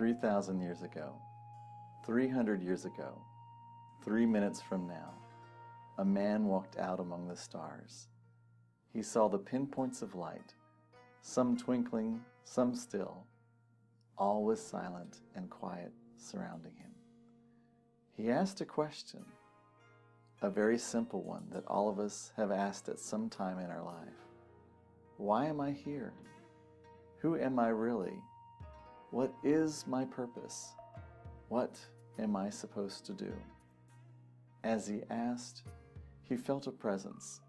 3,000 years ago, 300 years ago, 3 minutes from now, a man walked out among the stars. He saw the pinpoints of light, some twinkling, some still. All was silent and quiet surrounding him. He asked a question, a very simple one that all of us have asked at some time in our life. Why am I here? Who am I really? What is my purpose? What am I supposed to do? As he asked, he felt a presence,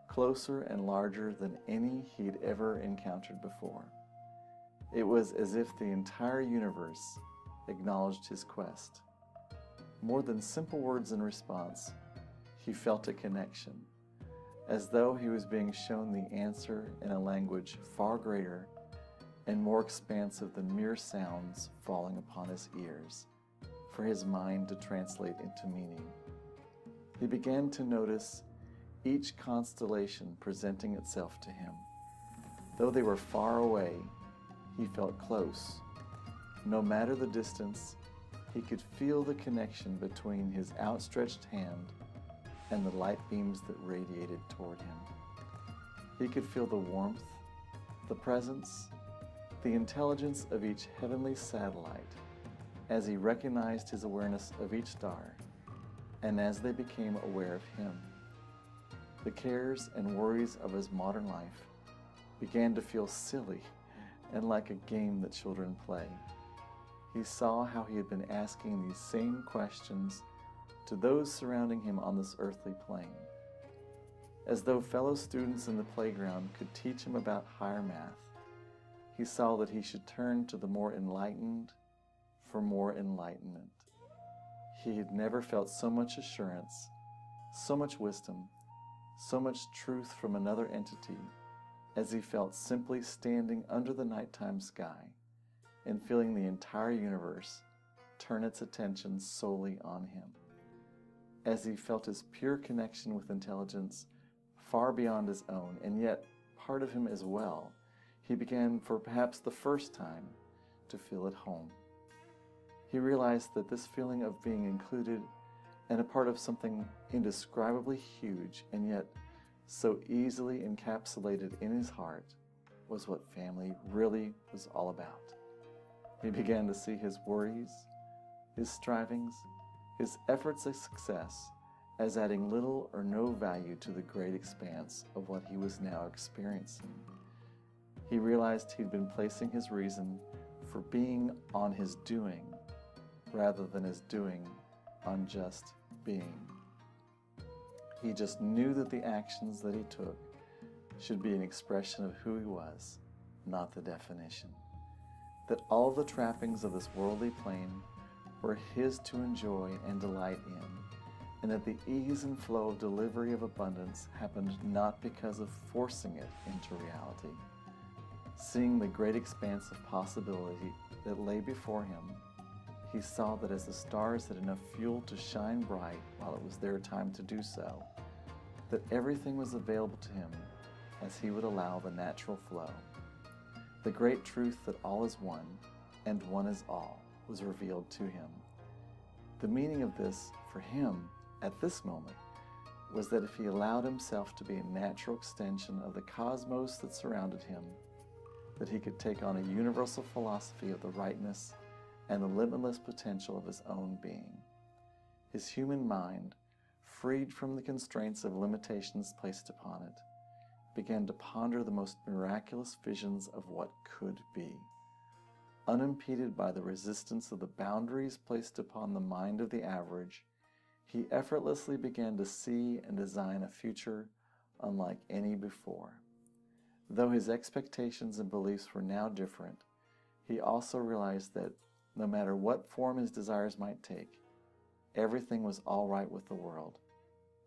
closer and larger than any he'd ever encountered before. It was as if the entire universe acknowledged his quest. More than simple words in response, he felt a connection, as though he was being shown the answer in a language far greater and more expansive than mere sounds falling upon his ears, for his mind to translate into meaning. He began to notice each constellation presenting itself to him. Though they were far away, he felt close. No matter the distance, he could feel the connection between his outstretched hand and the light beams that radiated toward him. He could feel the warmth, the presence, the intelligence of each heavenly satellite as he recognized his awareness of each star and as they became aware of him. The cares and worries of his modern life began to feel silly and like a game that children play. He saw how he had been asking these same questions to those surrounding him on this earthly plane, as though fellow students in the playground could teach him about higher math. He saw that he should turn to the more enlightened for more enlightenment. He had never felt so much assurance, so much wisdom, so much truth from another entity as he felt simply standing under the nighttime sky and feeling the entire universe turn its attention solely on him. As he felt his pure connection with intelligence far beyond his own and yet part of him as well, he began for perhaps the first time to feel at home. He realized that this feeling of being included and a part of something indescribably huge and yet so easily encapsulated in his heart was what family really was all about. He began to see his worries, his strivings, his efforts at success as adding little or no value to the great expanse of what he was now experiencing. He realized he'd been placing his reason for being on his doing rather than his doing on just being. He just knew that the actions that he took should be an expression of who he was, not the definition. That all the trappings of this worldly plane were his to enjoy and delight in, and that the ease and flow of delivery of abundance happened not because of forcing it into reality. Seeing the great expanse of possibility that lay before him, he saw that as the stars had enough fuel to shine bright while it was their time to do so, that everything was available to him as he would allow the natural flow. The great truth that all is one and one is all was revealed to him. The meaning of this for him at this moment was that if he allowed himself to be a natural extension of the cosmos that surrounded him, that he could take on a universal philosophy of the rightness and the limitless potential of his own being. His human mind, freed from the constraints of limitations placed upon it, began to ponder the most miraculous visions of what could be. Unimpeded by the resistance of the boundaries placed upon the mind of the average, he effortlessly began to see and design a future unlike any before. Though his expectations and beliefs were now different, he also realized that no matter what form his desires might take, everything was all right with the world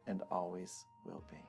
and always will be.